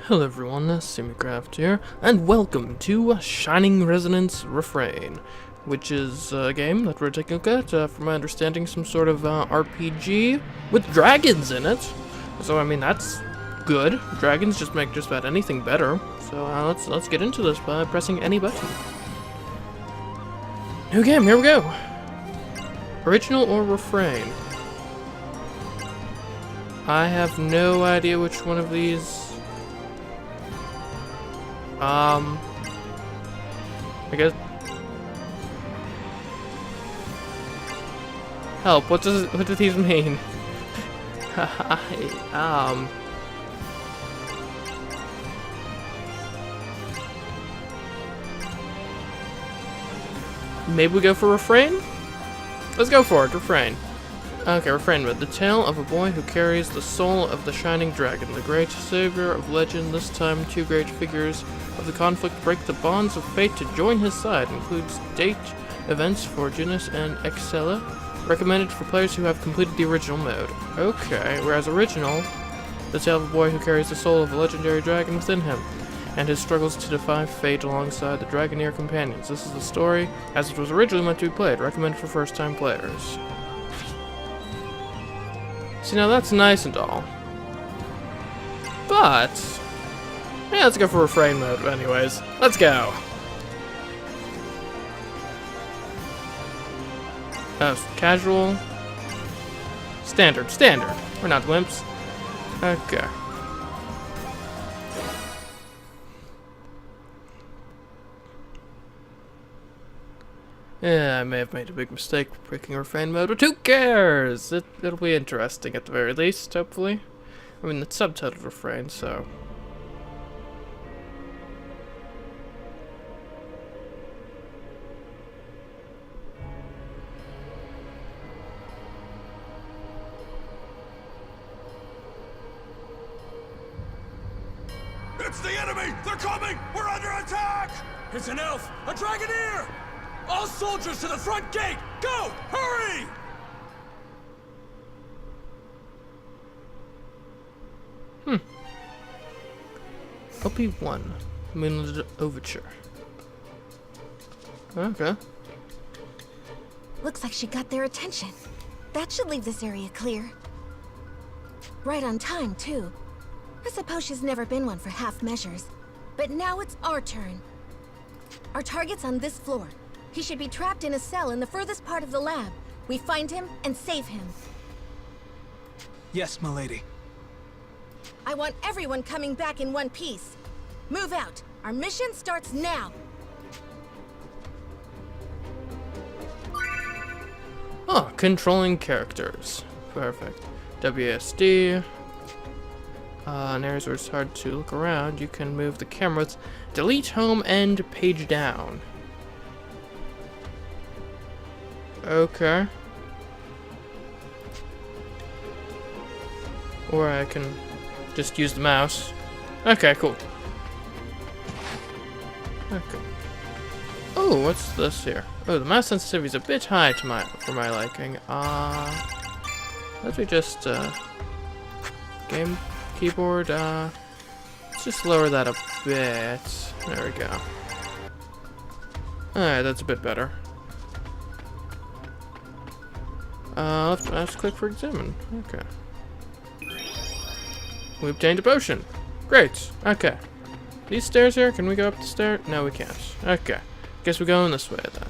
Hello everyone, CMeeCraft here, and welcome to Shining Resonance Refrain, which is a game that we're taking a look at, from my understanding, some sort of RPG with dragons in it. So I mean, that's good. Dragons just make just about anything better. So let's get into this by pressing any button. New game, here we go. Original or refrain? I have no idea which one of these. I guess. Help! What do these mean? Maybe we go for refrain? Let's go for it, refrain. Okay, refrain mode. The tale of a boy who carries the soul of the shining dragon, the great savior of legend. This time, two great figures of the conflict break the bonds of fate to join his side. Includes date, events for Genus and Excella. Recommended for players who have completed the original mode. Okay, whereas original, the tale of a boy who carries the soul of a legendary dragon within him, and his struggles to defy fate alongside the Dragoneer companions. This is the story as it was originally meant to be played. Recommended for first-time players. See, now that's nice and all, but yeah, let's go for refrain mode anyways. Let's go. Casual. Standard. We're not wimps. Okay. Yeah, I may have made a big mistake picking refrain mode, but who cares? It'll be interesting at the very least, hopefully. I mean, it's subtitled refrain, so. It's the enemy! They're coming! We're under attack! It's an elf! A Dragoneer! All soldiers to the front gate! Go! Hurry! OP1. Moonlit Overture. Okay. Looks like she got their attention. That should leave this area clear. Right on time, too. I suppose she's never been one for half measures. But now it's our turn. Our target's on this floor. He should be trapped in a cell in the furthest part of the lab. We find him and save him. Yes, milady. I want everyone coming back in one piece. Move out. Our mission starts now. Oh, controlling characters. Perfect. WASD. In areas where it's hard to look around, you can move the camera with delete home and page down. Okay. Or I can just use the mouse. Okay, cool. Okay. Oh, what's this here? Oh, the mouse sensitivity is a bit high to for my liking. Let me just game keyboard. Let's just lower that a bit. There we go. Alright, that's a bit better. Let's click for examine. Okay. We obtained a potion. Great. Okay. These stairs here, can we go up the stair? No, we can't. Okay. Guess we're going this way then.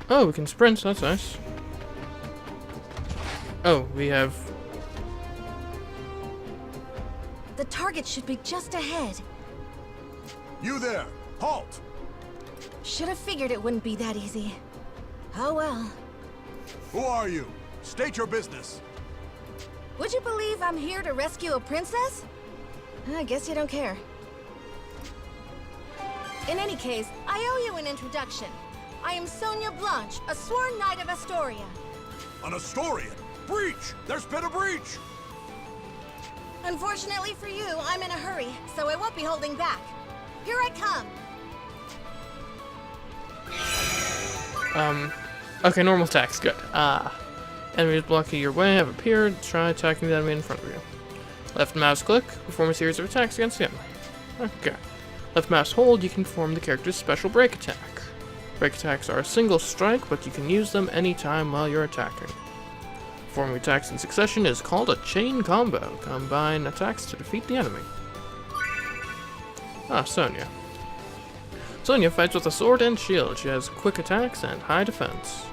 Oh, we can sprint. That's nice. Oh, we have. The target should be just ahead. You there! Halt! Should have figured it wouldn't be that easy. Oh well. Who are you? State your business. Would you believe I'm here to rescue a princess? I guess you don't care. In any case, I owe you an introduction. I am Sonia Blanche, a sworn knight of Astoria. An Astorian? Breach! There's been a breach! Unfortunately for you, I'm in a hurry, so I won't be holding back. Here I come. Okay, normal attacks, good. Enemies blocking your way have appeared. Try attacking the enemy in front of you. Left mouse click, perform a series of attacks against the enemy. Okay. Left mouse hold, you can perform the character's special break attack. Break attacks are a single strike, but you can use them anytime while you're attacking. Performing attacks in succession is called a chain combo. Combine attacks to defeat the enemy. Ah, Sonya. Sonya fights with a sword and shield. She has quick attacks and high defense.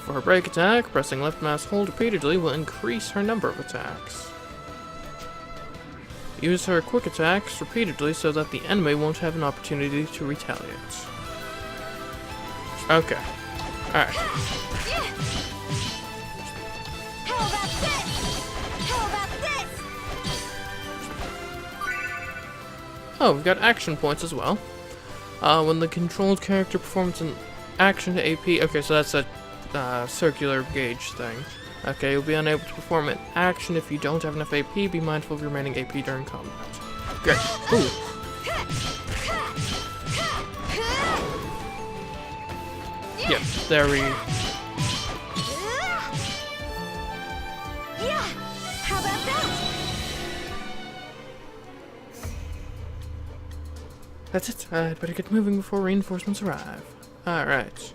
For her break attack, pressing left mouse hold repeatedly will increase her number of attacks. Use her quick attacks repeatedly so that the enemy won't have an opportunity to retaliate. Okay. Alright. How about this? How about this? Oh, we've got action points as well. When the controlled character performs an action to AP, okay, so that's a circular gauge thing. Okay, you'll be unable to perform an action if you don't have enough AP. Be mindful of your remaining AP during combat. Great. Ooh. Yep, there we... Yeah! How about that? That's it. I'd better get moving before reinforcements arrive. Alright.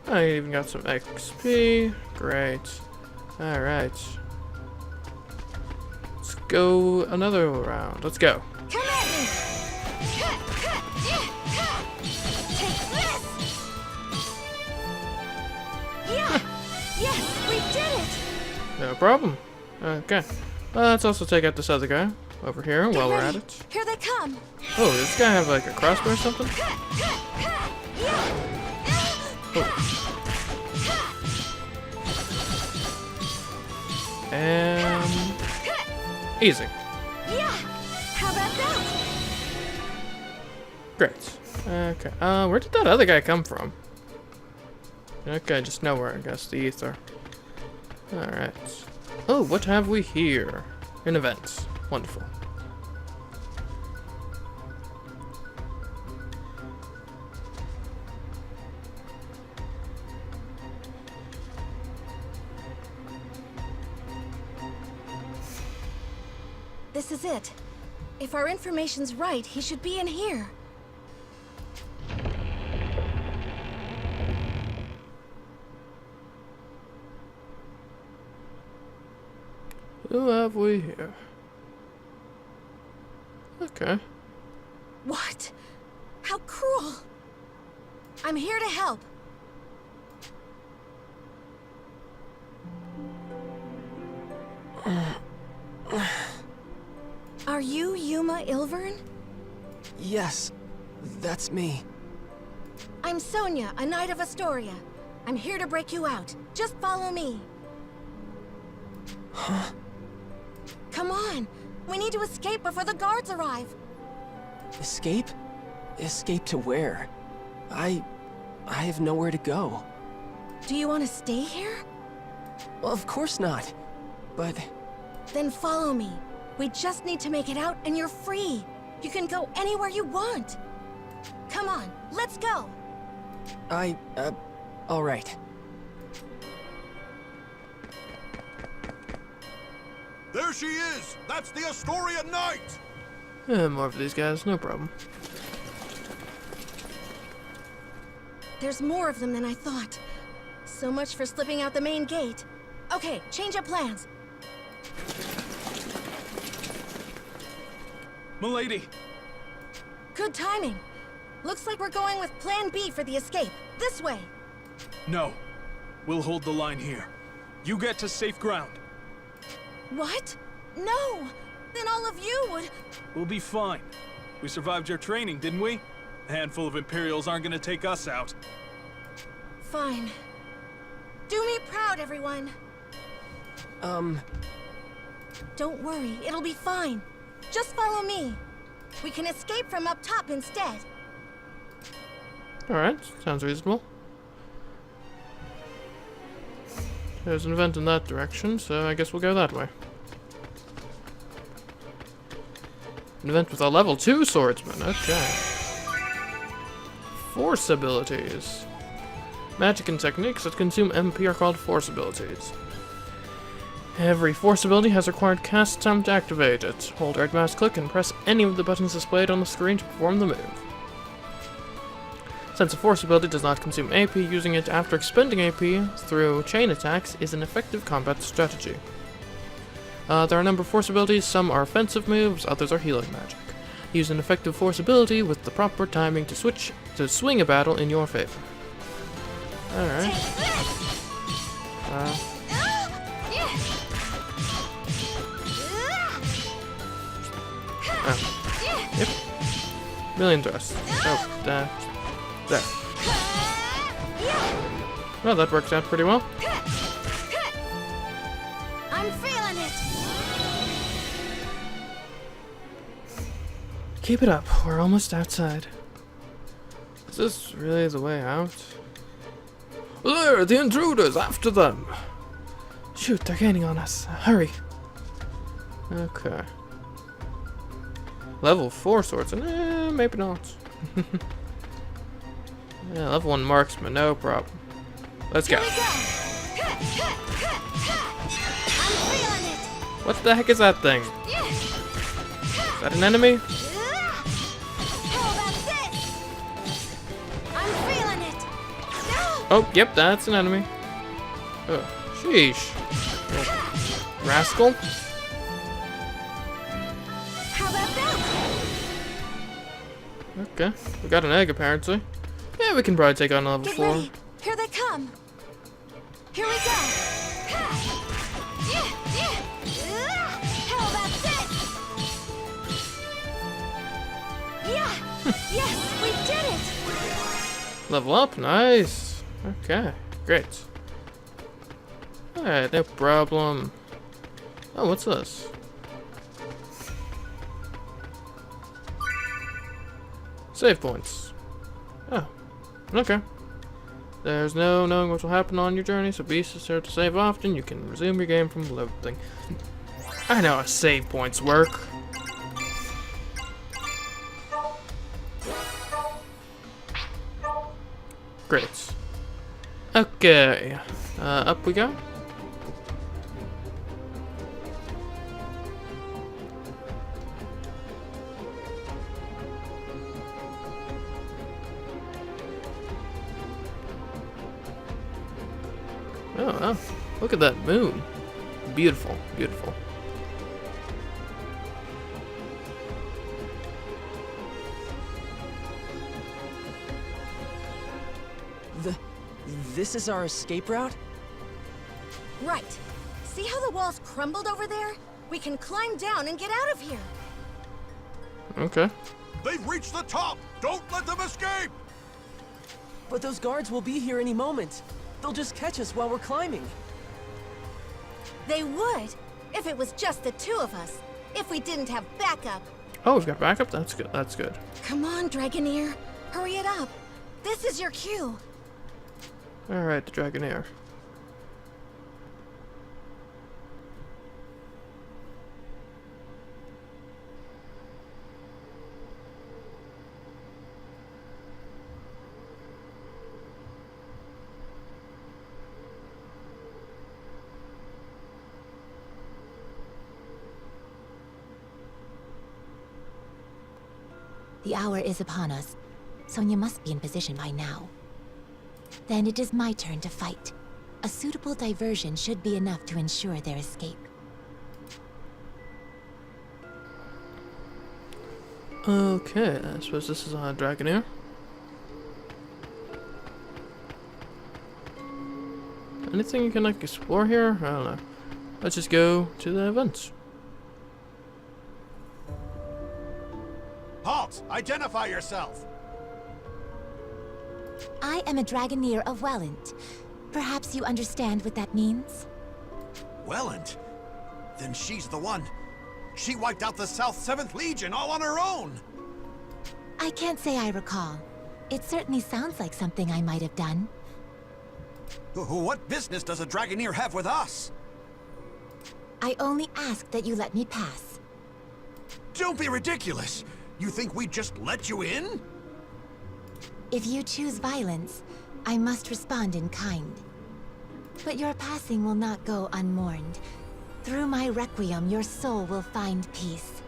I even got some XP. Great. Alright. Let's go another round. Let's go. Come at me! Take this! Yeah! Yes, we did it! No problem. Okay. Let's also take out this other guy over here while we're at it. Here they come! Oh, does this guy have like a crossbow or something? Oh. And easy. Yeah! How about that? Great. Okay. Where did that other guy come from? Okay, just nowhere, I guess. The ether. Alright. Oh, what have we here? An event. Wonderful. This is it. If our information's right, he should be in here. Who have we here? Okay. What? How cruel! I'm here to help. Are you Yuma Ilvern? Yes, that's me. I'm Sonya, a knight of Astoria. I'm here to break you out. Just follow me. Huh? Come on. We need to escape before the guards arrive. Escape? Escape to where? I have nowhere to go. Do you want to stay here? Well, of course not. But Then follow me. We just need to make it out and you're free. You can go anywhere you want. Come on, let's go. all right. There she is! That's the Astoria Knight! More of these guys, no problem. There's more of them than I thought. So much for slipping out the main gate. Okay, change of plans. Milady! Good timing. Looks like we're going with Plan B for the escape. This way. No. We'll hold the line here. You get to safe ground. What? No! Then all of you would... We'll be fine. We survived your training, didn't we? A handful of Imperials aren't gonna take us out. Fine. Do me proud, everyone. Don't worry, it'll be fine. Just follow me. We can escape from up top instead. Alright, sounds reasonable. There's an event in that direction, so I guess we'll go that way. An event with a level 2 swordsman, okay. Force abilities. Magic and techniques that consume MP are called force abilities. Every force ability has required cast time to activate it. Hold right mouse click and press any of the buttons displayed on the screen to perform the move. Since a force ability does not consume AP, using it after expending AP through chain attacks is an effective combat strategy. There are a number of force abilities, some are offensive moves, others are healing magic. Use an effective force ability with the proper timing to swing a battle in your favor. Alright. Yep. Million thrusts. Oh, there. Well, that worked out pretty well. I'm feeling it. Keep it up. We're almost outside. Is this really the way out? There, the intruders! After them! Shoot, they're gaining on us. Hurry. Okay. Level 4 swords. Maybe not. Yeah, level 1 marksman, no problem. Let's go. What the heck is that thing? Is that an enemy? Oh, yep, that's an enemy. Oh, sheesh. Oh, rascal. How about that? Okay, we got an egg apparently. Yeah, we can probably take on level Get 4. ready. Here they come. Here we go. How about this? Yeah. Yes, we did it. Level up, nice. Okay, great. Alright, no problem. Oh, what's this? Save points. Oh, okay. There's no knowing what will happen on your journey, so be sure to save often. You can resume your game from loading. I know how save points work. Great. Okay, up we go. Oh, look at that moon. Beautiful, beautiful. This is our escape route? Right. See how the walls crumbled over there? We can climb down and get out of here. Okay. They've reached the top! Don't let them escape! But those guards will be here any moment. They'll just catch us while we're climbing. They would, if it was just the two of us. If we didn't have backup. Oh, we've got backup? That's good, that's good. Come on, Dragoneer. Hurry it up. This is your cue. Alright, the Dragoneer. The hour is upon us. Sonya must be in position by now. Then it is my turn to fight. A suitable diversion should be enough to ensure their escape. Okay, I suppose this is on Dragoneer. Anything you can like explore here? I don't know. Let's just go to the events. Halt! Identify yourself! I am a Dragoneer of Welland. Perhaps you understand what that means? Welland? Then she's the one. She wiped out the South 7th Legion all on her own! I can't say I recall. It certainly sounds like something I might have done. What business does a Dragoneer have with us? I only ask that you let me pass. Don't be ridiculous! You think we'd just let you in? If you choose violence, I must respond in kind. But your passing will not go unmourned. Through my requiem, your soul will find peace.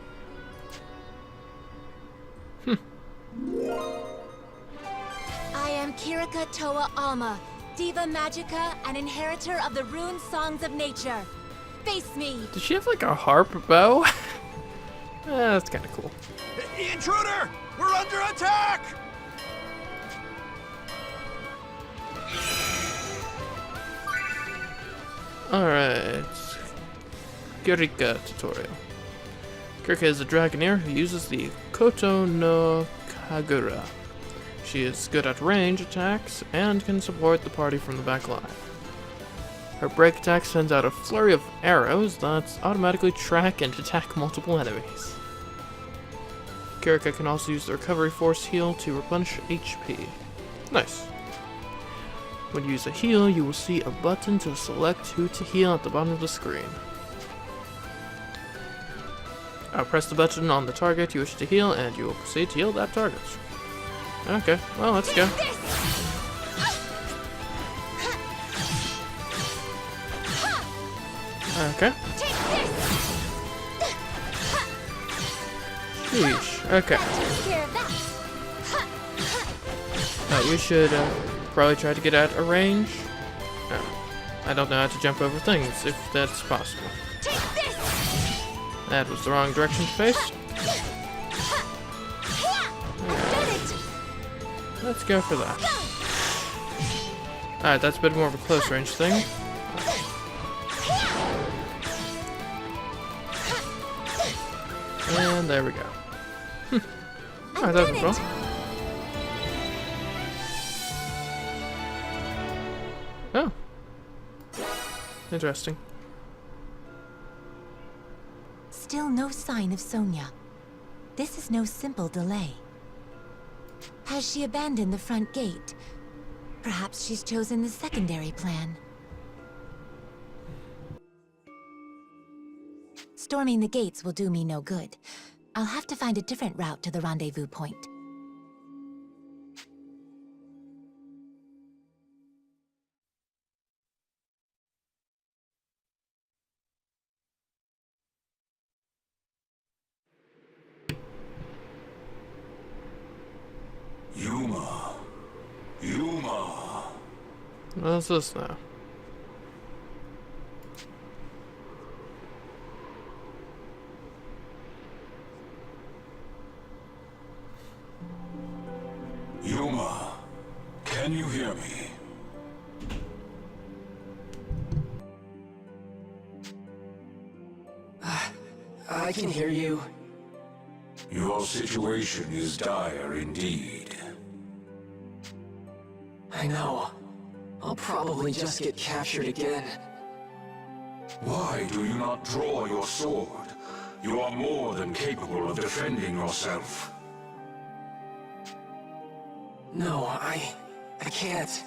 I am Kirika Toa Alma, Diva Magica and inheritor of the rune songs of nature. Face me! Does she have like a harp bow? That's kind of cool. Intruder! We're under attack! Alright. Kirika tutorial. Kirika is a dragoneer who uses the Koto no Kagura. She is good at range attacks and can support the party from the back line. Her break attack sends out a flurry of arrows that automatically track and attack multiple enemies. Kirika can also use the recovery force heal to replenish HP. Nice. When you use a heal, you will see a button to select who to heal at the bottom of the screen. Press the button on the target you wish to heal, and you will proceed to heal that target. Okay, well, let's go. Okay. Sheesh. Okay. We should probably try to get at a range. I don't know how to jump over things, if that's possible. That was the wrong direction to face. Let's go for that. Alright, that's a bit more of a close range thing. And there we go. Alright, that was fun. Oh. Interesting. Still no sign of Sonia. This is no simple delay. Has she abandoned the front gate? Perhaps she's chosen the secondary plan. Storming the gates will do me no good. I'll have to find a different route to the rendezvous point. Yuma. What's this now? Yuma, can you hear me? I can hear you. Your situation is dire indeed. I know. I'll probably just get captured again. Why do you not draw your sword? You are more than capable of defending yourself. No, I can't.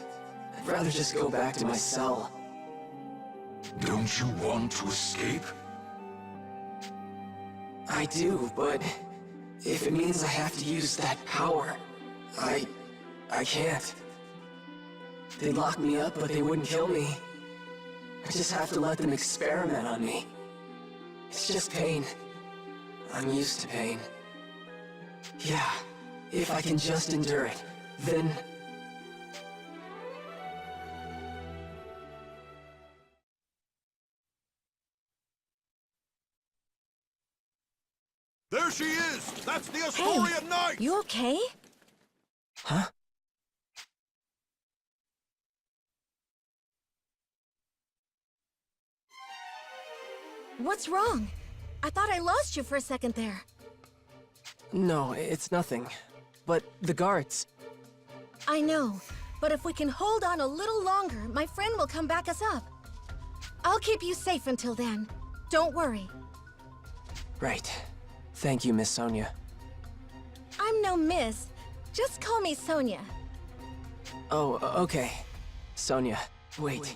I'd rather just go back to my cell. Don't you want to escape? I do, but if it means I have to use that power, I can't. They'd lock me up, but they wouldn't kill me. I just have to let them experiment on me. It's just pain. I'm used to pain. Yeah, if I can just endure it, then... There she is! That's the Astoria Knight! You okay? Huh? What's wrong? I thought I lost you for a second there. No, it's nothing. But the guards... I know, but if we can hold on a little longer, my friend will come back us up. I'll keep you safe until then. Don't worry. Right. Thank you, Miss Sonia. I'm no miss. Just call me Sonia. Oh, okay. Sonia, wait.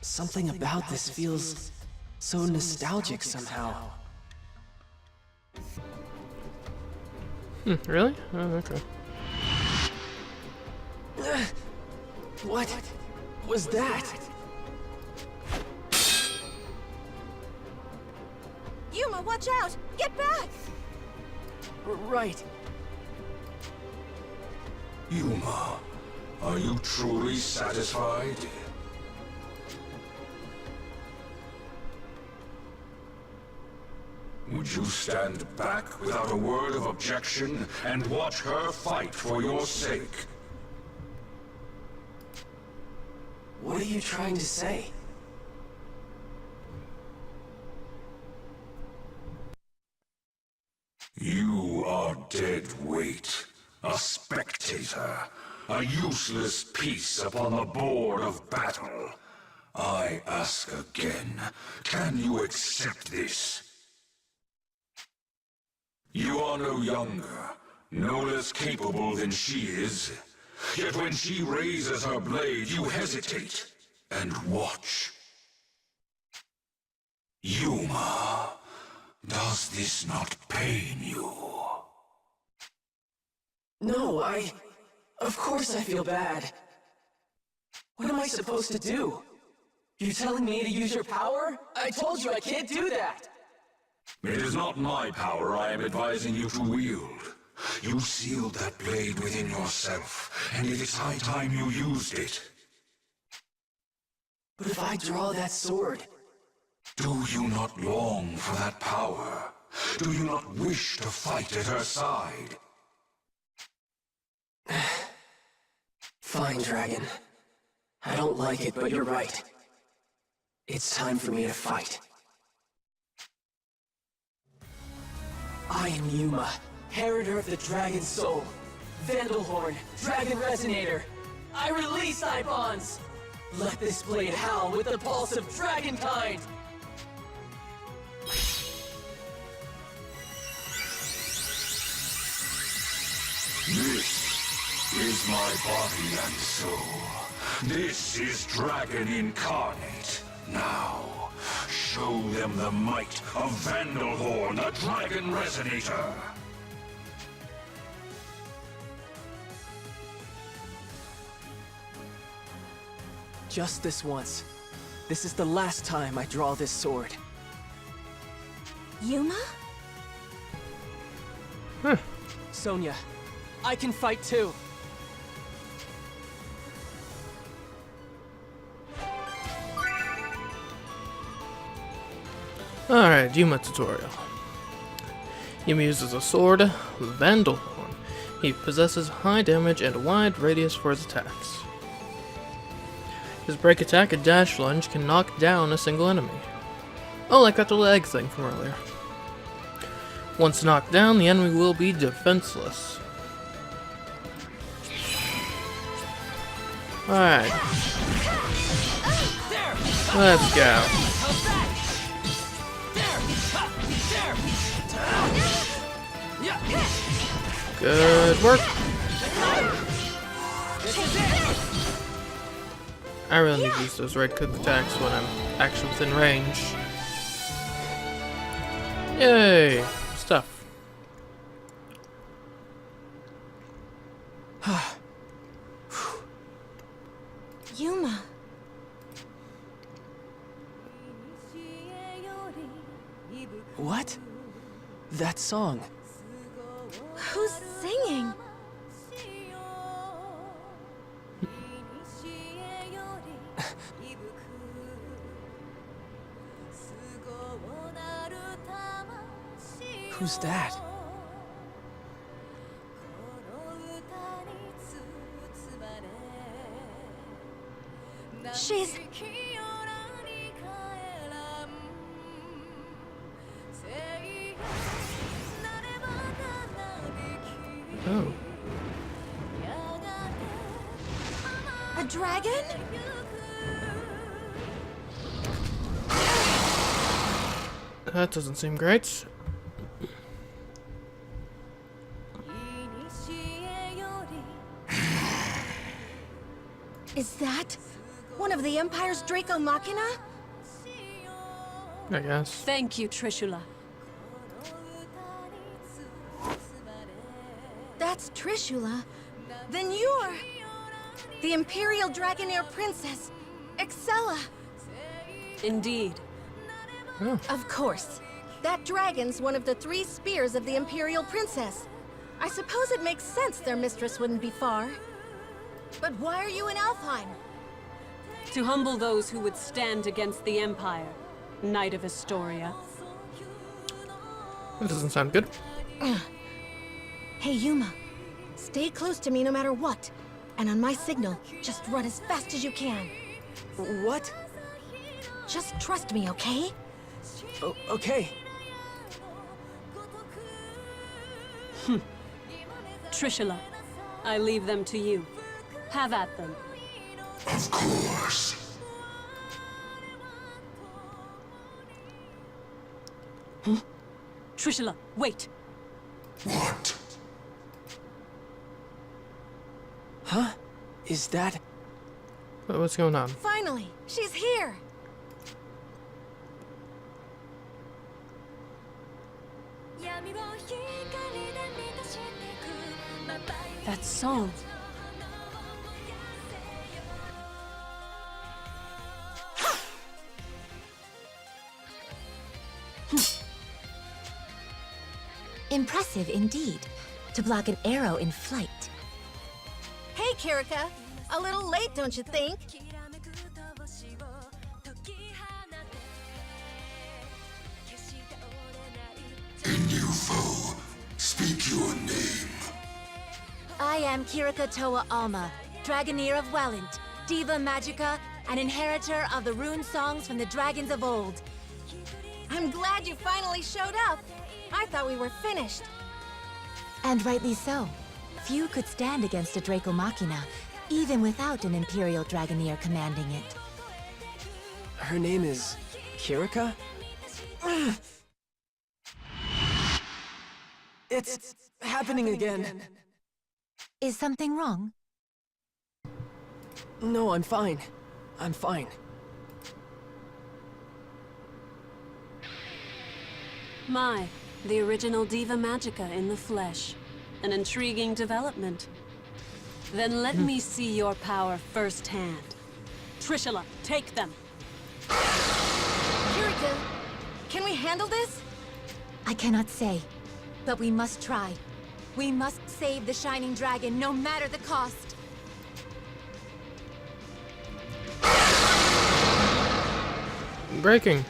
Something about this feels so nostalgic somehow. Really? Oh, okay. What was that? Yuma, watch out! Get back! Right. Yuma, are you truly satisfied? Would you stand back without a word of objection and watch her fight for your sake? What are you trying to say? You are dead weight, a spectator, a useless piece upon the board of battle. I ask again, can you accept this? You are no younger, no less capable than she is. Yet when she raises her blade, you hesitate and watch. Yuma, does this not pain you? No, Of course I feel bad. What am I supposed to do? You telling me to use your power? I told you I can't do that! It is not my power I am advising you to wield. You sealed that blade within yourself, and it is high time you used it. But if I draw that sword... Do you not long for that power? Do you not wish to fight at her side? Fine, Dragon. I don't like it, but you're right. It's time for me to fight. I am Yuma, Heriter of the Dragon Soul. Vandalhorn, Dragon Resonator. I release Ibons! Let this blade howl with the pulse of dragonkind! This is my body and soul. This is Dragon Incarnate. Now, show them the might of Vandalhorn, the Dragon Resonator. Just this once. This is the last time I draw this sword. Yuma? Sonya, I can fight too. Alright, Yuma tutorial. Yuma uses a sword, Vandalhorn. He possesses high damage and a wide radius for his attacks. His break attack and dash lunge can knock down a single enemy. Oh, like that little egg thing from earlier. Once knocked down, the enemy will be defenseless. Alright. Let's go. Good work. I really need to use those red cook attacks when I'm actually within range. Yay! Stuff. Yuma. What? That song. Who's singing? Who's that? She's... Oh. a dragon? That doesn't seem great. Is that one of the Empire's Draco Machina? I guess. Thank you, Trishula. That's Trishula. Then you're the Imperial Dragonair Princess, Excella. Indeed. Oh. Of course. That dragon's one of the 3 spears of the Imperial Princess. I suppose it makes sense their mistress wouldn't be far. But why are you in Alfheim? To humble those who would stand against the Empire. Knight of Astoria. That doesn't sound good. Hey, Yuma. Stay close to me no matter what. And on my signal, just run as fast as you can. What? Just trust me, okay? Okay. Trishula, I leave them to you. Have at them. Of course. Trishula, wait! What? Huh? Is that... What's going on? Finally, she's here! That song. Impressive indeed, to block an arrow in flight. Hey, Kirika. A little late, don't you think? In you, foe. Speak your name. I am Kirika Toa Alma, Dragoneer of Welland, Diva Magica, and inheritor of the rune songs from the dragons of old. I'm glad you finally showed up. I thought we were finished. And rightly so. Few could stand against a Draco Machina, even without an Imperial Dragoneer commanding it. Her name is... Kirika? It's happening again. Is something wrong? No, I'm fine. I'm fine. My, the original Diva Magica in the flesh. An intriguing development. Then let me see your power firsthand. Trishula, take them! Kirika, can we handle this? I cannot say, but we must try. We must save the Shining Dragon, no matter the cost. Breaking.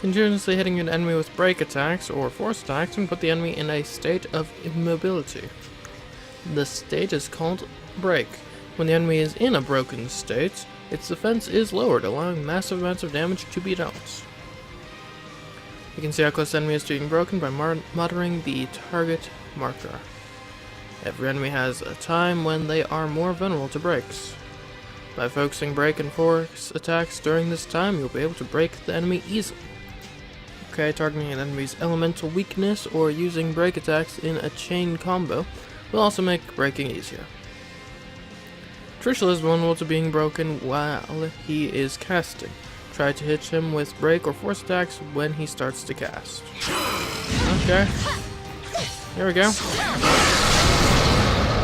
Continuously hitting an enemy with break attacks or force attacks and put the enemy in a state of immobility. The state is called break. When the enemy is in a broken state, its defense is lowered, allowing massive amounts of damage to be dealt. You can see how close the enemy is to being broken by monitoring the target marker. Every enemy has a time when they are more vulnerable to breaks. By focusing break and force attacks during this time, you'll be able to break the enemy easily. Okay, targeting an enemy's elemental weakness or using break attacks in a chain combo will also make breaking easier. Trishula is vulnerable to being broken while he is casting. Try to hit him with break or force attacks when he starts to cast. Okay. Here we go.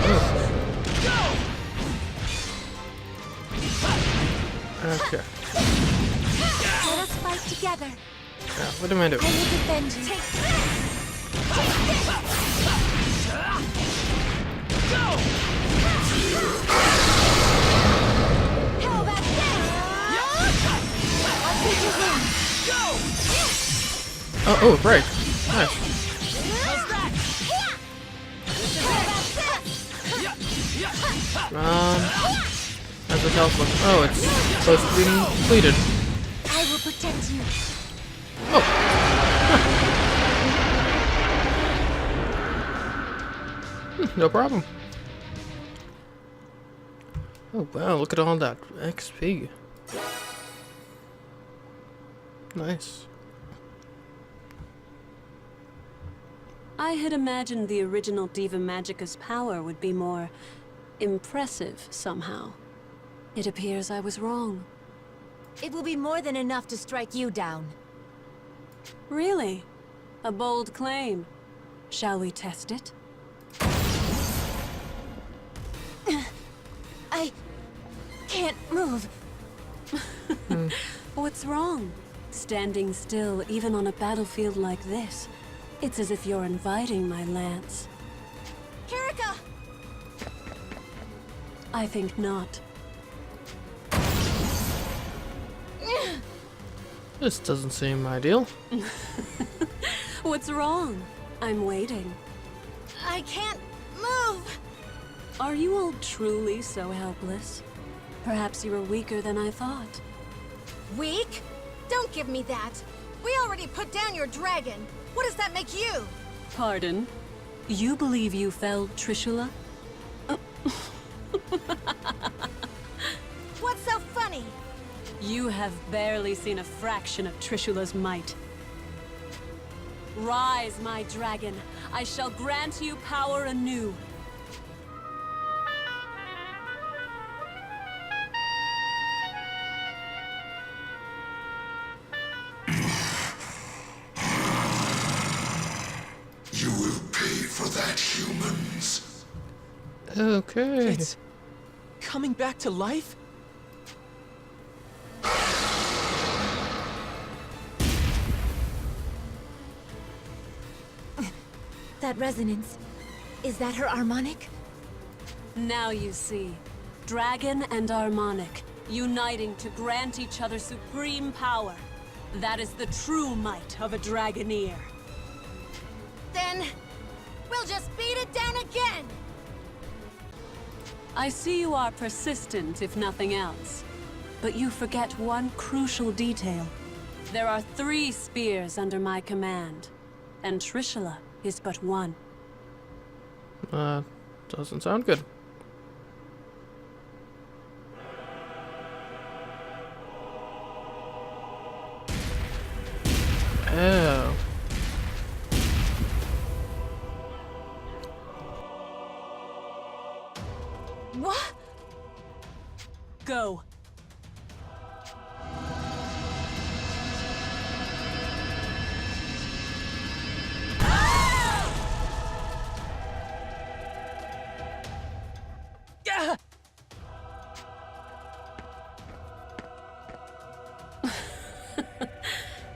Ooh. Okay. Let us fight together. Yeah, what am I doing? I will defend you. How about this? Oh, break. Nice. How's the health look? Oh, it's close to being completed. I will protect you. Oh. No problem. Oh wow, look at all that XP. Nice. I had imagined the original Diva Magica's power would be more impressive somehow. It appears I was wrong. It will be more than enough to strike you down. Really? A bold claim. Shall we test it? I can't move. What's wrong? Standing still, even on a battlefield like this, it's as if you're inviting my lance. Kirika! I think not. This doesn't seem ideal. What's wrong? I'm waiting. I can't move! Are you all truly so helpless? Perhaps you were weaker than I thought. Weak? Don't give me that. We already put down your dragon. What does that make you? Pardon? You believe you felled Trishula? What's so funny? You have barely seen a fraction of Trishula's might. Rise, my dragon. I shall grant you power anew. You will pay for that, humans. Okay. It's coming back to life? That resonance, is that her harmonic? Now you see. Dragon and Harmonic, uniting to grant each other supreme power. That is the true might of a Dragoneer. Then, we'll just beat it down again! I see you are persistent, if nothing else. But you forget one crucial detail. There are 3 spears under my command, and Trishula is but one. Doesn't sound good. Oh. What? Go.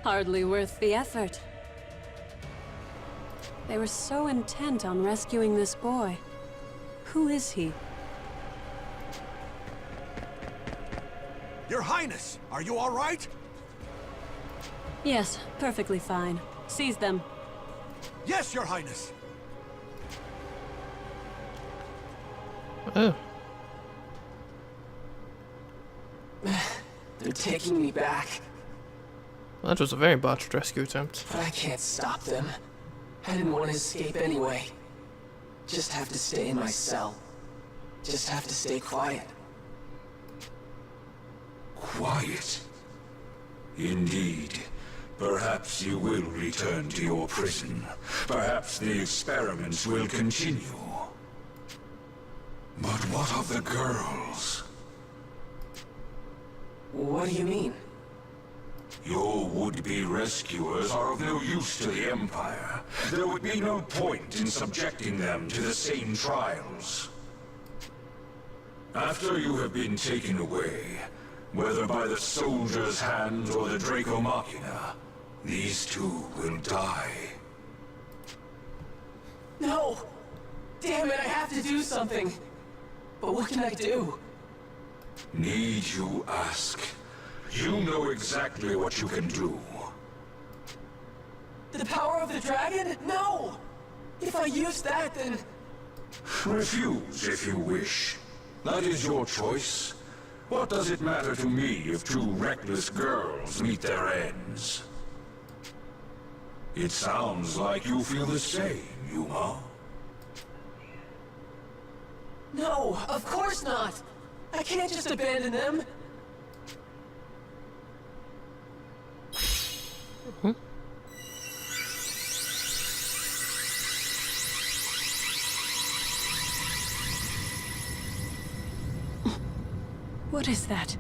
Hardly worth the effort. They were so intent on rescuing this boy. Who is he? Your Highness, are you all right? Yes, perfectly fine. Seize them. Yes, Your Highness. Oh. They're taking me back, That was a very botched rescue attempt. but I can't stop them. I didn't want to escape anyway. Just have to stay in my cell. Just have to stay quiet. Quiet. Indeed. Perhaps you will return to your prison. Perhaps the experiments will continue. But what of the girls? What do you mean? Your would-be rescuers are of no use to the Empire. There would be no point in subjecting them to the same trials. After you have been taken away, whether by the soldier's hand or the Draco Machina, these 2 will die. No! Damn it, I have to do something! But what can I do? Need you ask? You know exactly what you can do. The power of the dragon? No! If I use that, then... Refuse if you wish. That is your choice. What does it matter to me if 2 reckless girls meet their ends? It sounds like you feel the same, Yuma. No, of course not! I can't just abandon them! What is that?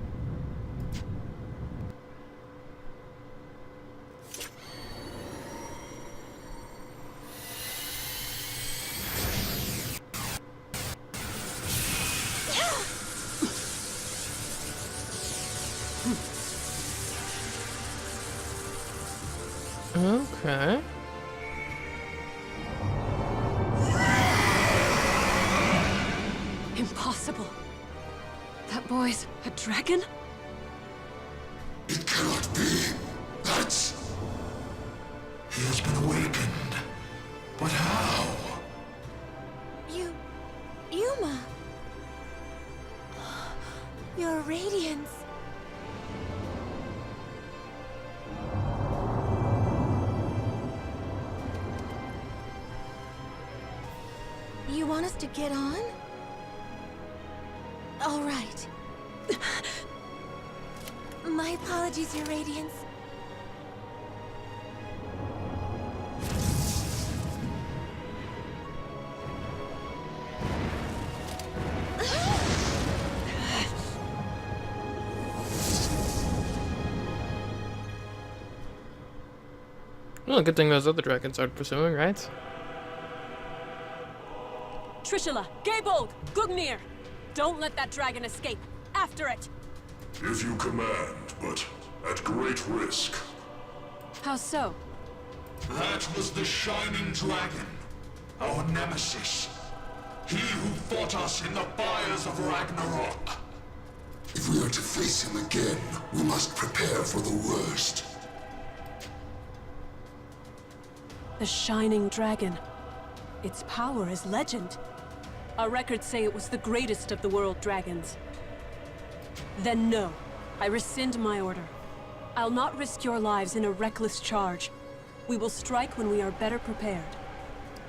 Okay. Impossible. That boy's a dragon? It cannot be. That's... He has been awakened. But how? Yuma! Your radiance. You want us to get on? All right. My apologies, Your Radiance. Well, good thing those other dragons aren't pursuing, right? Trishula, Gaybold, Gugnir! Don't let that dragon escape! After it! If you command, but at great risk. How so? That was the Shining Dragon, our nemesis. He who fought us in the fires of Ragnarok. If we are to face him again, we must prepare for the worst. The Shining Dragon. Its power is legend. Our records say it was the greatest of the world dragons. Then no. I rescind my order. I'll not risk your lives in a reckless charge. We will strike when we are better prepared.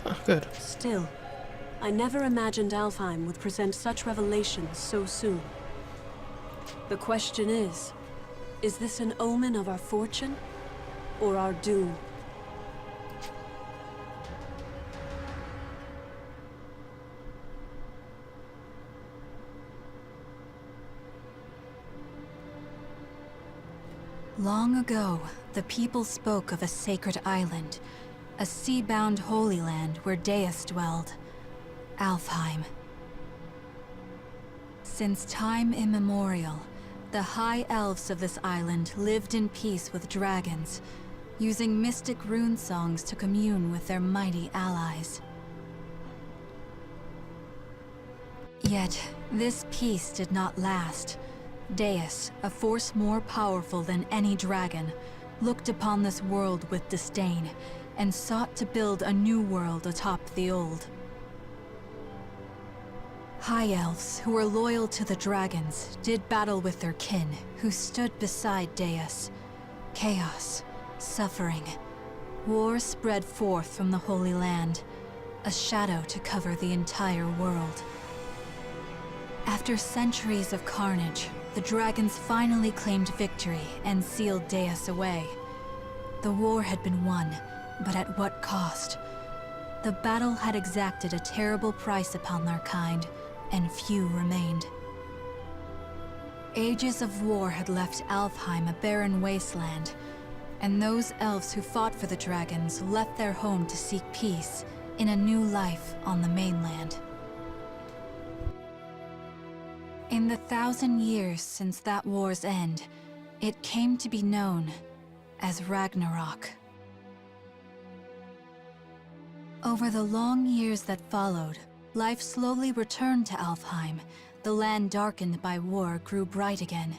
Oh, good. Still, I never imagined Alfheim would present such revelations so soon. The question is this an omen of our fortune or our doom? Long ago, the people spoke of a sacred island, a sea-bound holy land where Deus dwelled, Alfheim. Since time immemorial, the high elves of this island lived in peace with dragons, using mystic rune songs to commune with their mighty allies. Yet, this peace did not last. Deus, a force more powerful than any dragon, looked upon this world with disdain and sought to build a new world atop the old. High elves, who were loyal to the dragons, did battle with their kin, who stood beside Deus. Chaos, suffering, war spread forth from the Holy Land, a shadow to cover the entire world. After centuries of carnage, the dragons finally claimed victory and sealed Deus away. The war had been won, but at what cost? The battle had exacted a terrible price upon their kind, and few remained. Ages of war had left Alfheim a barren wasteland, and those elves who fought for the dragons left their home to seek peace in a new life on the mainland. In the 1,000 years since that war's end, it came to be known as Ragnarok. Over the long years that followed, life slowly returned to Alfheim. The land darkened by war grew bright again,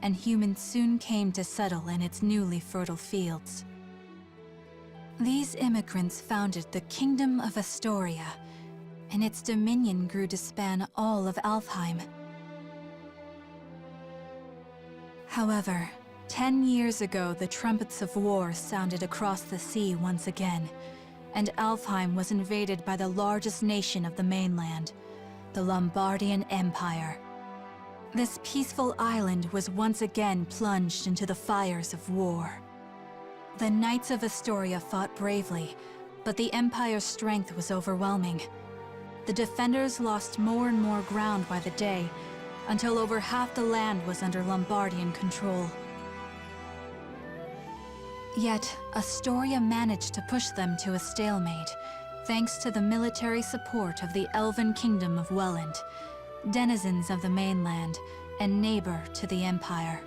and humans soon came to settle in its newly fertile fields. These immigrants founded the Kingdom of Astoria, and its dominion grew to span all of Alfheim. However, 10 years ago, the trumpets of war sounded across the sea once again, and Alfheim was invaded by the largest nation of the mainland, the Lombardian Empire. This peaceful island was once again plunged into the fires of war. The Knights of Astoria fought bravely, but the Empire's strength was overwhelming. The defenders lost more and more ground by the day, until over half the land was under Lombardian control. Yet, Astoria managed to push them to a stalemate, thanks to the military support of the Elven Kingdom of Welland, denizens of the mainland, and neighbor to the Empire.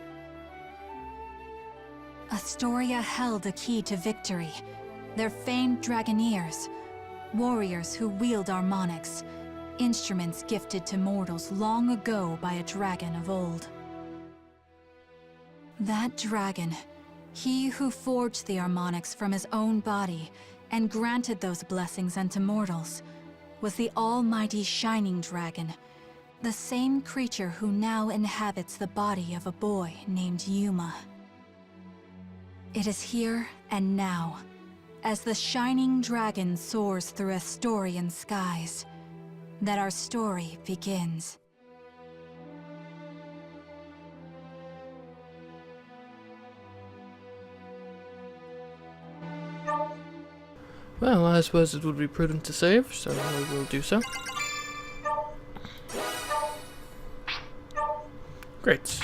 Astoria held a key to victory, They're famed Dragoneers, warriors who wield harmonics, instruments gifted to mortals long ago by a dragon of old. That dragon, he who forged the harmonics from his own body and granted those blessings unto mortals, was the almighty Shining Dragon, the same creature who now inhabits the body of a boy named Yuma. It is here and now, as the Shining Dragon soars through Astorian skies, that our story begins. Well, I suppose it would be prudent to save, so I will do so. Great.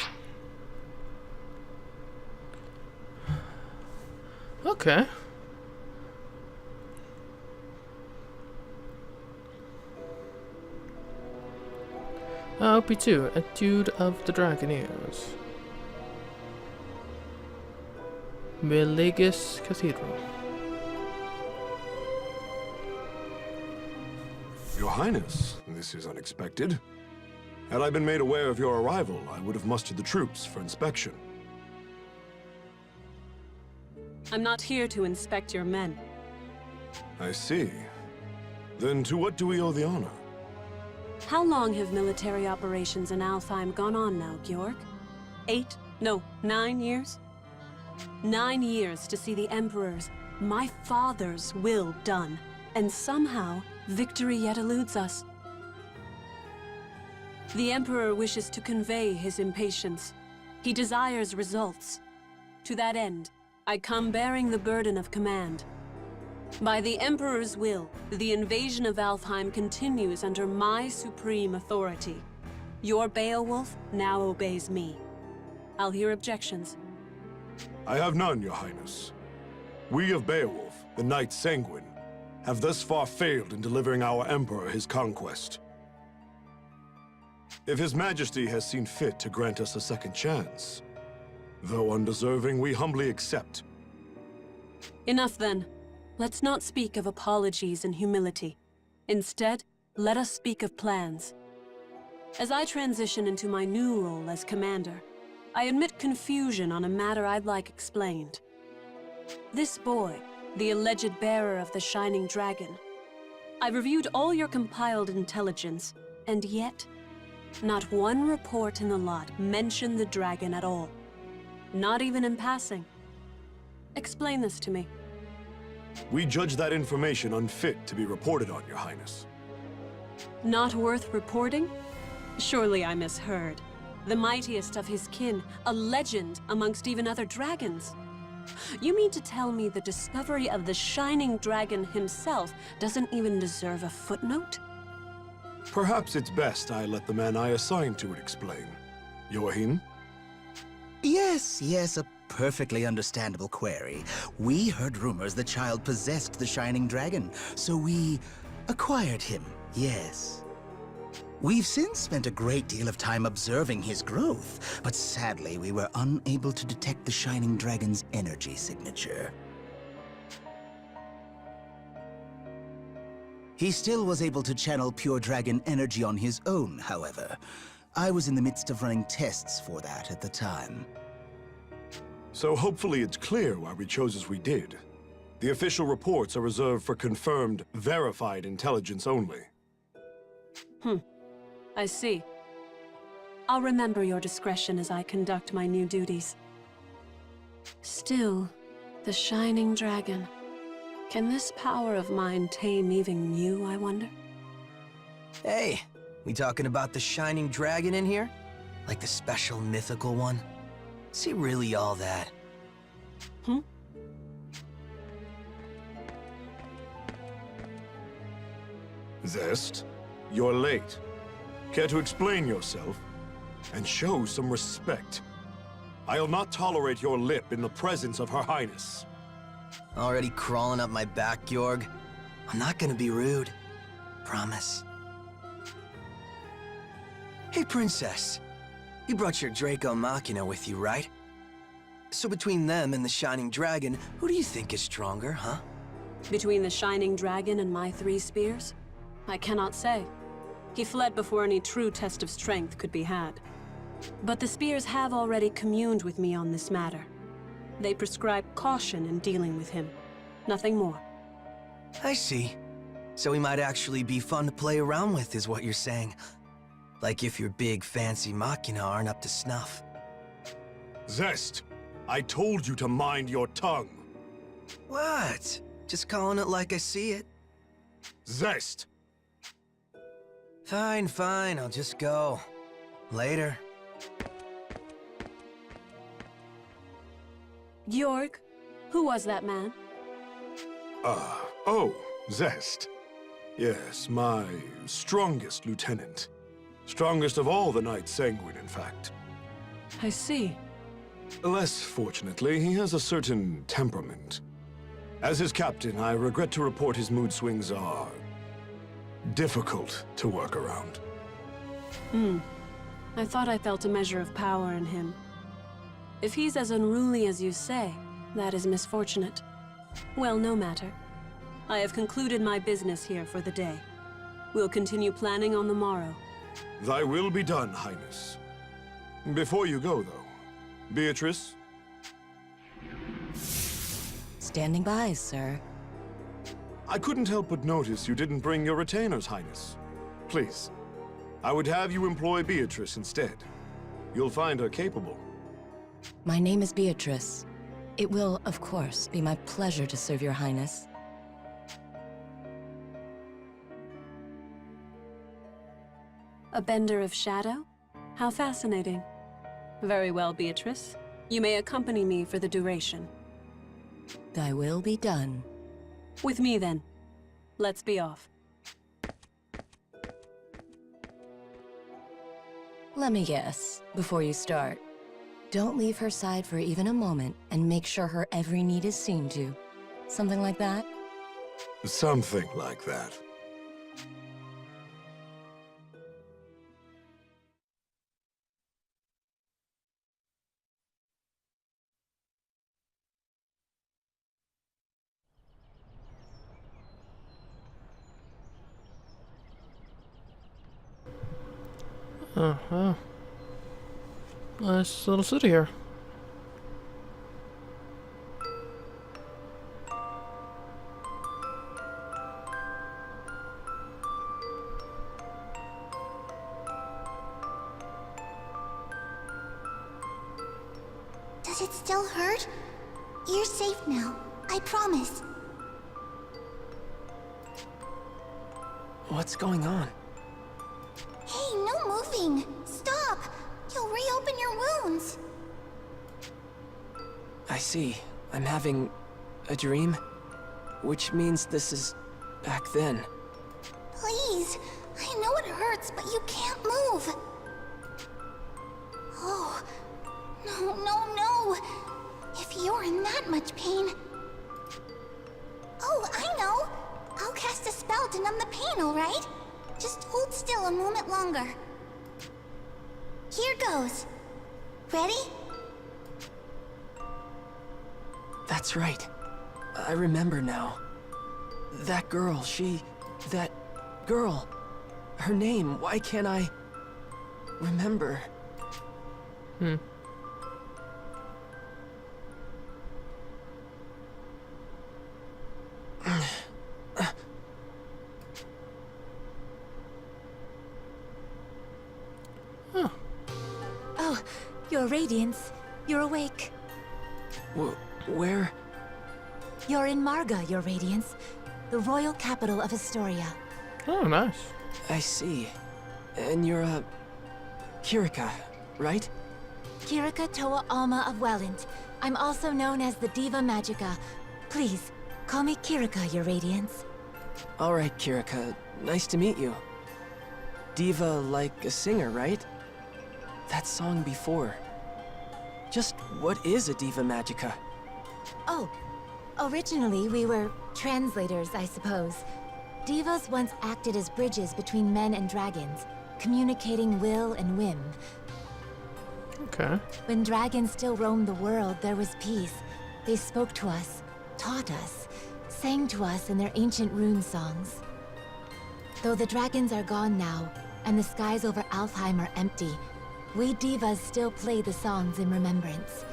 Okay. OP2, Etude of the Dragoneers. Melegus Cathedral. Your Highness, this is unexpected. Had I been made aware of your arrival, I would have mustered the troops for inspection. I'm not here to inspect your men. I see. Then to what do we owe the honor? How long have military operations in Alfheim gone on now, Georg? 9 years? 9 years to see the Emperor's, my father's, will done. And somehow, victory yet eludes us. The Emperor wishes to convey his impatience. He desires results. To that end, I come bearing the burden of command. By the Emperor's will, the invasion of Alfheim continues under my supreme authority. Your Beowulf now obeys me. I'll hear objections. I have none, Your Highness. We of Beowulf, the Knight Sanguine, have thus far failed in delivering our Emperor his conquest. If His Majesty has seen fit to grant us a second chance, though undeserving, we humbly accept. Enough then. Let's not speak of apologies and humility. Instead, let us speak of plans. As I transition into my new role as commander, I admit confusion on a matter I'd like explained. This boy, the alleged bearer of the Shining Dragon. I've reviewed all your compiled intelligence, and yet, not one report in the lot mentioned the dragon at all. Not even in passing. Explain this to me. We judge that information unfit to be reported on, Your Highness. Not worth reporting? Surely I misheard. The mightiest of his kin, a legend amongst even other dragons. You mean to tell me the discovery of the Shining Dragon himself doesn't even deserve a footnote? Perhaps it's best I let the man I assigned to it explain. Joachim? Yes, a perfectly understandable query. We heard rumors the child possessed the Shining Dragon, so we acquired him, yes. We've since spent a great deal of time observing his growth, but sadly we were unable to detect the Shining Dragon's energy signature. He still was able to channel pure dragon energy on his own, however. I was in the midst of running tests for that at the time. So hopefully it's clear why we chose as we did. The official reports are reserved for confirmed, verified intelligence only. I see. I'll remember your discretion as I conduct my new duties. Still, the Shining Dragon. Can this power of mine tame even you, I wonder? Hey, we talking about the Shining Dragon in here? Like the special mythical one? Is he really all that? Zest, you're late. Care to explain yourself? And show some respect. I'll not tolerate your lip in the presence of Her Highness. Already crawling up my back, Georg? I'm not gonna be rude. Promise. Hey, Princess. You brought your Draco Machina with you, right? So between them and the Shining Dragon, who do you think is stronger, huh? Between the Shining Dragon and my 3 spears? I cannot say. He fled before any true test of strength could be had. But the spears have already communed with me on this matter. They prescribe caution in dealing with him. Nothing more. I see. So he might actually be fun to play around with, is what you're saying. Like if your big, fancy machina aren't up to snuff. Zest, I told you to mind your tongue. What? Just calling it like I see it. Zest! Fine, fine, I'll just go. Later. Georg, who was that man? Oh, Zest. Yes, my strongest lieutenant. Strongest of all the Knights Sanguine, in fact. I see. Less fortunately, he has a certain temperament. As his captain, I regret to report his mood swings are difficult to work around. I thought I felt a measure of power in him. If he's as unruly as you say, that is misfortunate. Well, no matter. I have concluded my business here for the day. We'll continue planning on the morrow. Thy will be done, Highness. Before you go, though, Beatrice? Standing by, sir. I couldn't help but notice you didn't bring your retainers, Highness. Please, I would have you employ Beatrice instead. You'll find her capable. My name is Beatrice. It will, of course, be my pleasure to serve your highness. A bender of shadow? How fascinating. Very well, Beatrice. You may accompany me for the duration. Thy will be done. With me, then. Let's be off. Let me guess, before you start. Don't leave her side for even a moment, and make sure her every need is seen to. Something like that? Something like that. Uh-huh. Nice little city here. Does it still hurt? You're safe now. I promise. What's going on? Hey, no moving! Stop! You'll reopen your wounds! I see. I'm having a dream? Which means this is back then. Please! I know it hurts, but you can't move! Oh, no, no, no! If you're in that much pain... Oh, I know! I'll cast a spell to numb the pain, alright? Just hold still a moment longer. Here goes. Ready? That's right. I remember now. That girl, that girl. Her name, why can't I remember? Oh, your radiance. You're awake. Where? You're in Marga, your radiance. The royal capital of Astoria. Oh, nice. I see. And you're Kirika, right? Kirika Toa Alma of Welland. I'm also known as the Diva Magica. Please, call me Kirika, your radiance. Alright, Kirika. Nice to meet you. Diva like a singer, right? That song before. Just what is a Diva Magica? Oh, originally we were translators, I suppose. Divas once acted as bridges between men and dragons, communicating will and whim. Okay. When dragons still roamed the world, there was peace. They spoke to us, taught us, sang to us in their ancient rune songs. Though the dragons are gone now, and the skies over Alfheim are empty, we divas still play the songs in remembrance.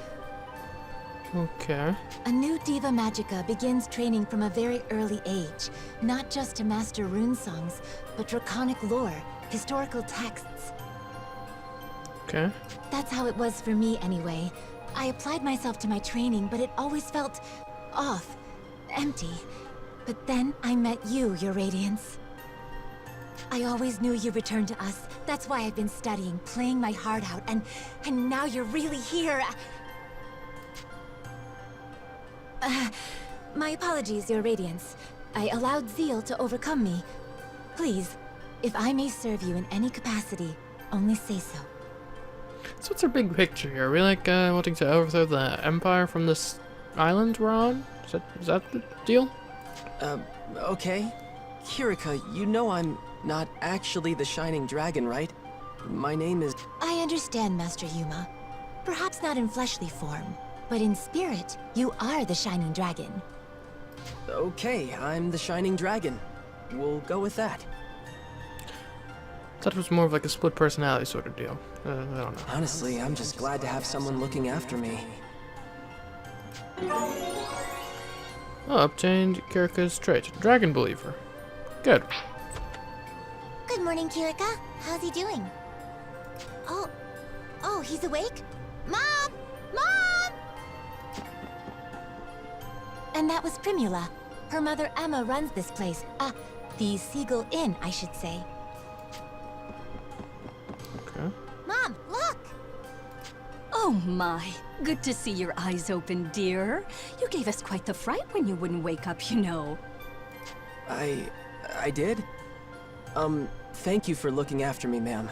Okay. A new Diva Magica begins training from a very early age, not just to master rune songs, but draconic lore, historical texts. Okay. That's how it was for me anyway. I applied myself to my training, but it always felt off, empty. But then I met you, Your Radiance. I always knew you returned to us. That's why I've been studying, playing my heart out, and now you're really here. My apologies, Your Radiance. I allowed zeal to overcome me. Please, if I may serve you in any capacity, only say so. So what's our big picture here? Are we like wanting to overthrow the Empire from this island we're on? Is that the deal? Okay. Kirika, you know I'm not actually the Shining Dragon, right? My name is... I understand, Master Yuma. Perhaps not in fleshly form, but in spirit, you are the Shining Dragon. Okay, I'm the Shining Dragon. We'll go with that. Thought it was more of like a split personality sort of deal. I don't know. Honestly, I'm just glad to have someone looking after me. Oh, obtained Kirika's trait. Dragon Believer. Good. Good morning, Kirika. How's he doing? Oh, he's awake? Mom! Mom! And that was Primula. Her mother Emma runs this place. The Seagull Inn, I should say. Okay. Mom, look! Oh my, good to see your eyes open, dear. You gave us quite the fright when you wouldn't wake up, you know. I did? Thank you for looking after me, ma'am.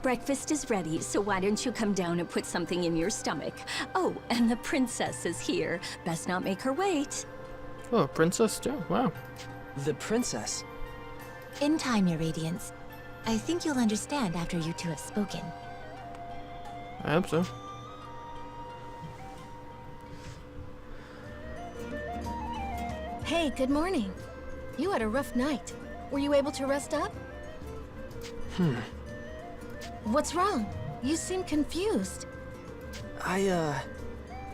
Breakfast is ready, so why don't you come down and put something in your stomach? Oh, and the princess is here. Best not make her wait. Oh, princess too. Wow. The princess? In time, Your Radiance. I think you'll understand after you two have spoken. I hope so. Hey, good morning. You had a rough night. Were you able to rest up? What's wrong? You seem confused.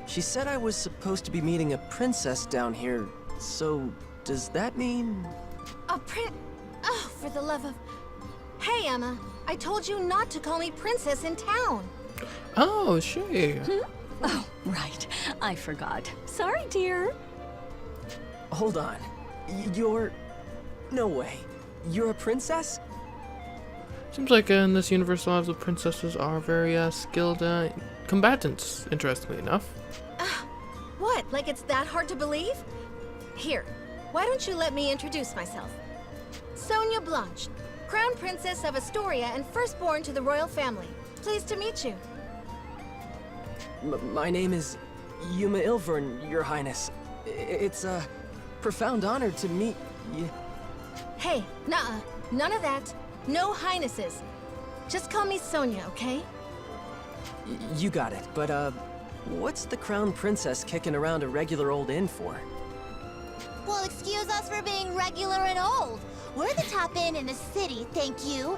She said I was supposed to be meeting a princess down here, so does that mean... Oh, for the love of... Hey, Emma. I told you not to call me princess in town. Oh, she. Oh, right. I forgot. Sorry, dear. Hold on. You're... No way. You're a princess? Seems like in this universe, a lot of the princesses are very skilled combatants, interestingly enough. What? Like it's that hard to believe? Here, why don't you let me introduce myself? Sonia Blanche, Crown Princess of Astoria and firstborn to the royal family. Pleased to meet you. My name is Yuma Ilvern, Your Highness. It's a profound honor to meet you. Hey, nuh-uh. None of that. No highnesses. Just call me Sonia, okay? You got it, but what's the Crown Princess kicking around a regular old inn for? Well, excuse us for being regular and old. We're the top inn in the city, thank you.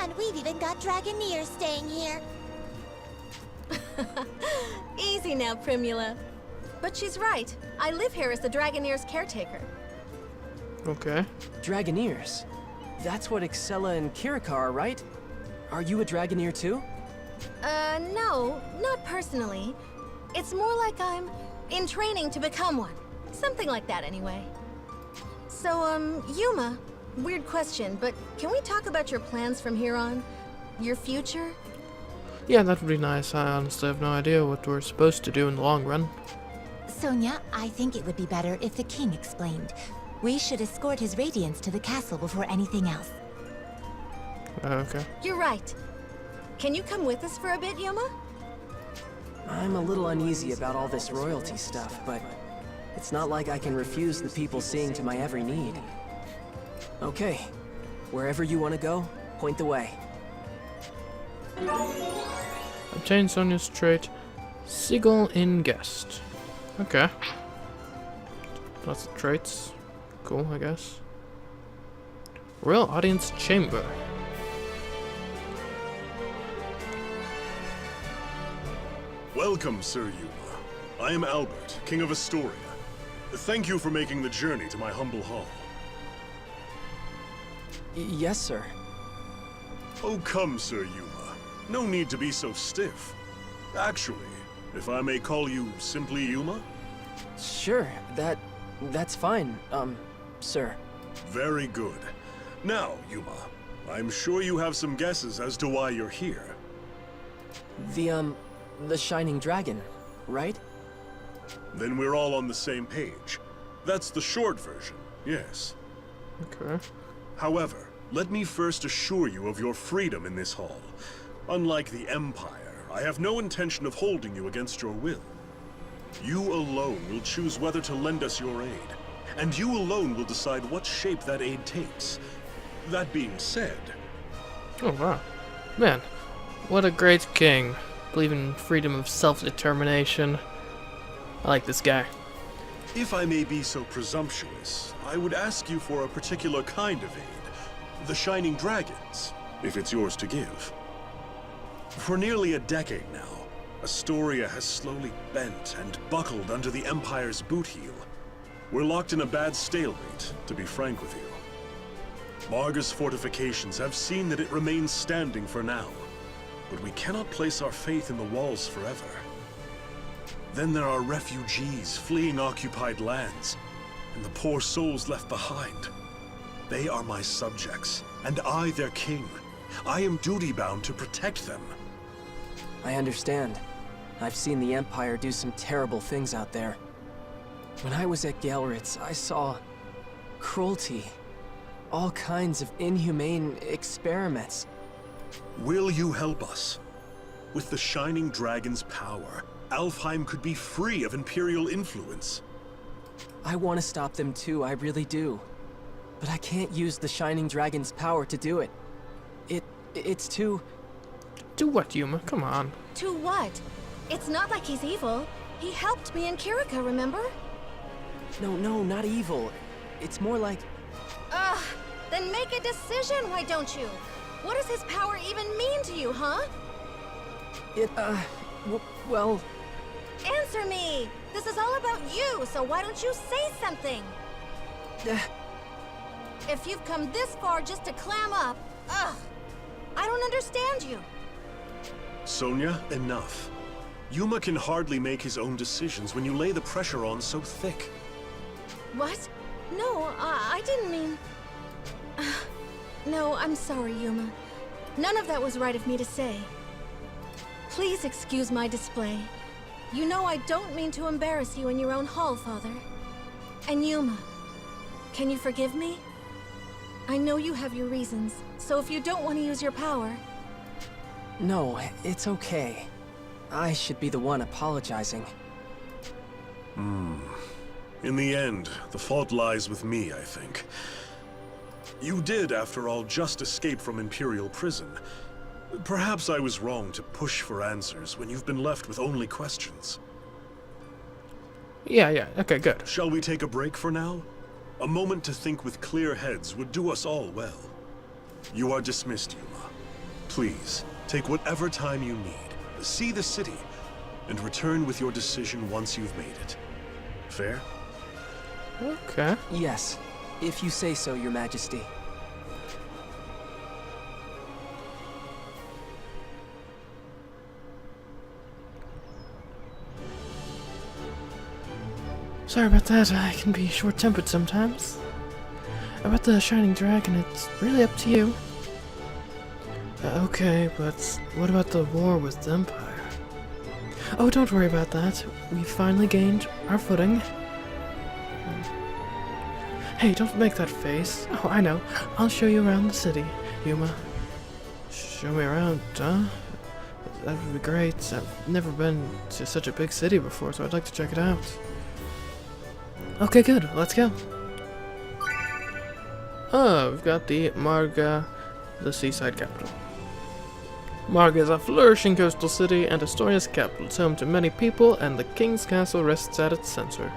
And we've even got Dragoneers staying here. Easy now, Primula. But she's right. I live here as the Dragoneers' caretaker. Okay. Dragoneers? That's what Excella and Kirika are, right? Are you a Dragoneer too? No, not personally. It's more like I'm in training to become one. Something like that, anyway. So, Yuma, weird question, but can we talk about your plans from here on? Your future? Yeah, that would be nice. I honestly have no idea what we're supposed to do in the long run. Sonia, I think it would be better if the king explained. We should escort his radiance to the castle before anything else. Okay. You're right. Can you come with us for a bit, Yuma? I'm a little uneasy about all this royalty stuff, but it's not like I can refuse the people seeing to my every need. Okay, wherever you want to go, point the way. Obtain Sonia's trait, Seagull in Guest. Okay. Lots of traits. Cool, I guess. Royal Audience Chamber. Welcome, Sir Yuma. I am Albert, King of Astoria. Thank you for making the journey to my humble hall. Yes, sir. Oh, come, Sir Yuma. No need to be so stiff. Actually, if I may call you simply Yuma? Sure, that's fine, sir. Very good. Now, Yuma, I'm sure you have some guesses as to why you're here. The Shining Dragon, right? Then we're all on the same page. That's the short version, yes. Okay. However, let me first assure you of your freedom in this hall. Unlike the Empire, I have no intention of holding you against your will. You alone will choose whether to lend us your aid, and you alone will decide what shape that aid takes. That being said... Oh, wow. Man, what a great king. Believe in freedom of self-determination. I like this guy. If I may be so presumptuous, I would ask you for a particular kind of aid. The Shining Dragons, if it's yours to give. For nearly a decade now, Astoria has slowly bent and buckled under the Empire's boot heel. We're locked in a bad stalemate, to be frank with you. Marga's fortifications have seen that it remains standing for now, but we cannot place our faith in the walls forever. Then there are refugees fleeing occupied lands, and the poor souls left behind. They are my subjects, and I their king. I am duty-bound to protect them. I understand. I've seen the Empire do some terrible things out there. When I was at Galritz, I saw cruelty. All kinds of inhumane experiments. Will you help us? With the Shining Dragon's power, Alfheim could be free of Imperial influence. I want to stop them too, I really do. But I can't use the Shining Dragon's power to do it. It's too... Do what, Yuma? Come on. To what? It's not like he's evil. He helped me in Kirika, remember? No, not evil. It's more like... Ugh! Then make a decision, why don't you? What does his power even mean to you, huh? Well... Answer me! This is all about you, so why don't you say something? If you've come this far just to clam up, ugh! I don't understand you. Sonia, enough. Yuma can hardly make his own decisions when you lay the pressure on so thick. What? No, I didn't mean... No, I'm sorry, Yuma. None of that was right of me to say. Please excuse my display. You know I don't mean to embarrass you in your own hall, Father. And Yuma, can you forgive me? I know you have your reasons, so if you don't want to use your power... No, it's okay. I should be the one apologizing. In the end, the fault lies with me, I think. You did, after all, just escape from Imperial prison. Perhaps I was wrong to push for answers when you've been left with only questions. Yeah, okay, good. Shall we take a break for now? A moment to think with clear heads would do us all well. You are dismissed, Yuma. Please, take whatever time you need. See the city, and return with your decision once you've made it. Fair? Okay. Yes, if you say so, Your Majesty. Sorry about that, I can be short-tempered sometimes. About the Shining Dragon, it's really up to you. Okay, but what about the war with the Empire? Oh, don't worry about that. We finally gained our footing. Hey, don't make that face. Oh, I know. I'll show you around the city, Yuma. Show me around, huh? That would be great. I've never been to such a big city before, so I'd like to check it out. Okay, good. Let's go. Oh, we've got the Marga, the seaside capital. Marga is a flourishing coastal city and Astoria's capital. It's home to many people, and the king's castle rests at its center.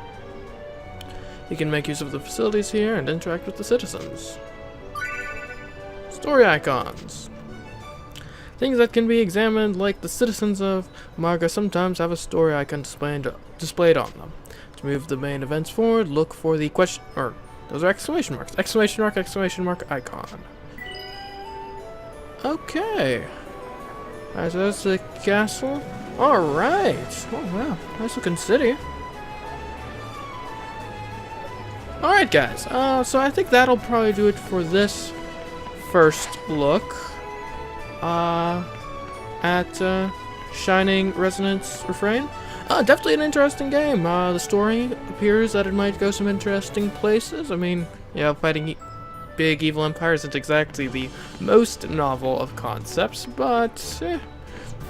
You can make use of the facilities here and interact with the citizens. Story icons. Things that can be examined, like the citizens of Marga, sometimes have a story icon displayed on them. To move the main events forward, look for the question, or those are exclamation marks. Exclamation mark icon. Okay. Alright, so that's the castle. Alright. Oh wow, nice looking city. Alright guys, so I think that'll probably do it for this first look at Shining Resonance Refrain. Definitely an interesting game. The story appears that it might go some interesting places. I mean, yeah, fighting big evil empire isn't exactly the most novel of concepts, but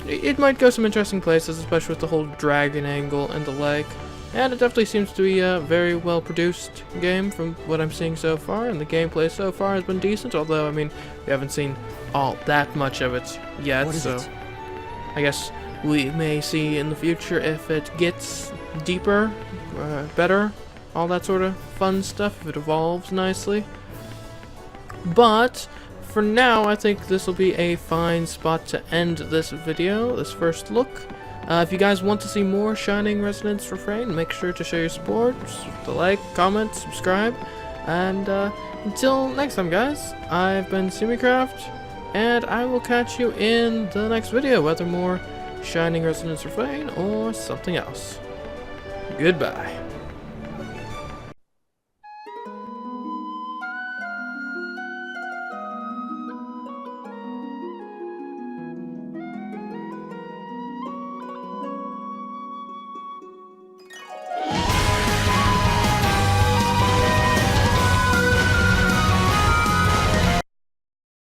it might go some interesting places, especially with the whole dragon angle and the like. And it definitely seems to be a very well produced game from what I'm seeing so far, and the gameplay so far has been decent, although, I mean, we haven't seen all that much of it yet, so I guess we may see in the future if it gets deeper, better, all that sort of fun stuff, if it evolves nicely. But for now, I think this will be a fine spot to end this video, this first look. If you guys want to see more Shining Resonance Refrain, make sure to show your support, to like, comment, subscribe, and until next time guys, I've been CMeeCraft, and I will catch you in the next video, whether more Shining Resonance Refrain or something else. Goodbye.